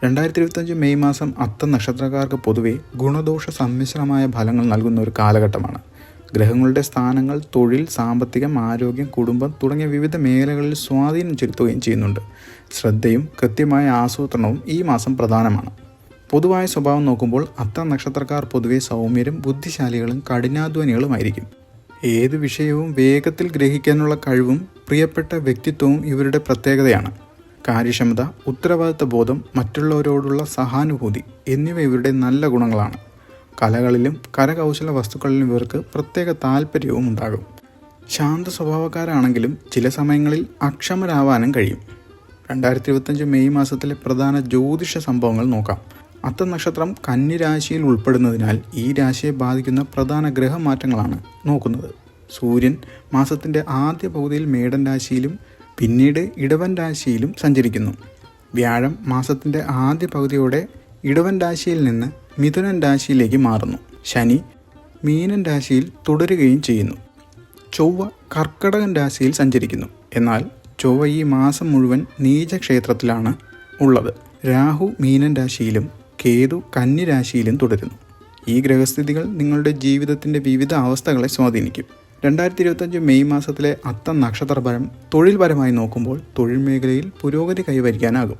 2025 May മാസം അത്തം നക്ഷത്രക്കാർക്ക് പൊതുവെ ഗുണദോഷ സമ്മിശ്രമായ ഫലങ്ങൾ നൽകുന്ന ഒരു കാലഘട്ടമാണ്. ഗ്രഹങ്ങളുടെ സ്ഥാനങ്ങൾ തൊഴിൽ, സാമ്പത്തികം, ആരോഗ്യം, കുടുംബം തുടങ്ങിയ വിവിധ മേഖലകളിൽ സ്വാധീനം ചെലുത്തുകയും ചെയ്യുന്നുണ്ട്. ശ്രദ്ധയും കൃത്യമായ ആസൂത്രണവും ഈ മാസം പ്രധാനമാണ്. പൊതുവായ സ്വഭാവം നോക്കുമ്പോൾ അത്തം നക്ഷത്രക്കാർ പൊതുവെ സൗമ്യരും ബുദ്ധിശാലികളും കഠിനാധ്വാനികളുമായിരിക്കും. ഏത് വിഷയവും വേഗത്തിൽ ഗ്രഹിക്കാനുള്ള കഴിവും പ്രിയപ്പെട്ട വ്യക്തിത്വവും ഇവരുടെ പ്രത്യേകതയാണ്. കാര്യക്ഷമത, ഉത്തരവാദിത്ത ബോധം, മറ്റുള്ളവരോടുള്ള സഹാനുഭൂതി എന്നിവ ഇവരുടെ നല്ല ഗുണങ്ങളാണ്. കലകളിലും കരകൗശല വസ്തുക്കളിലും ഇവർക്ക് പ്രത്യേക താല്പര്യവും ഉണ്ടാകും. ശാന്ത സ്വഭാവക്കാരാണെങ്കിലും ചില സമയങ്ങളിൽ അക്ഷമരാവാനും കഴിയും. 2025 മെയ് മാസത്തിലെ പ്രധാന ജ്യോതിഷ സംഭവങ്ങൾ നോക്കാം. അത്തം നക്ഷത്രം കന്നി രാശിയിൽ ഉൾപ്പെടുന്നതിനാൽ ഈ രാശിയെ ബാധിക്കുന്ന പ്രധാന ഗ്രഹമാറ്റങ്ങളാണ് നോക്കുന്നത്. സൂര്യൻ മാസത്തിൻ്റെ ആദ്യ പകുതിയിൽ മേടൻ രാശിയിലും പിന്നീട് ഇടവൻ രാശിയിലും സഞ്ചരിക്കുന്നു. വ്യാഴം മാസത്തിൻ്റെ ആദ്യ പകുതിയോടെ ഇടവൻ രാശിയിൽ നിന്ന് മിഥുനൻ രാശിയിലേക്ക് മാറുന്നു. ശനി മീനൻ രാശിയിൽ തുടരുകയും ചെയ്യുന്നു. ചൊവ്വ കർക്കടകൻ രാശിയിൽ സഞ്ചരിക്കുന്നു. എന്നാൽ ചൊവ്വ ഈ മാസം മുഴുവൻ നീചക്ഷേത്രത്തിലാണ് ഉള്ളത്. രാഹു മീനൻ രാശിയിലും കേതു കന്നി രാശിയിലും തുടരുന്നു. ഈ ഗ്രഹസ്ഥിതികൾ നിങ്ങളുടെ ജീവിതത്തിൻ്റെ വിവിധ അവസ്ഥകളെ സ്വാധീനിക്കും. 2025 മെയ് മാസത്തിലെ അത്തം നക്ഷത്രഫലം തൊഴിൽപരമായി നോക്കുമ്പോൾ തൊഴിൽ മേഖലയിൽ പുരോഗതി കൈവരിക്കാനാകും.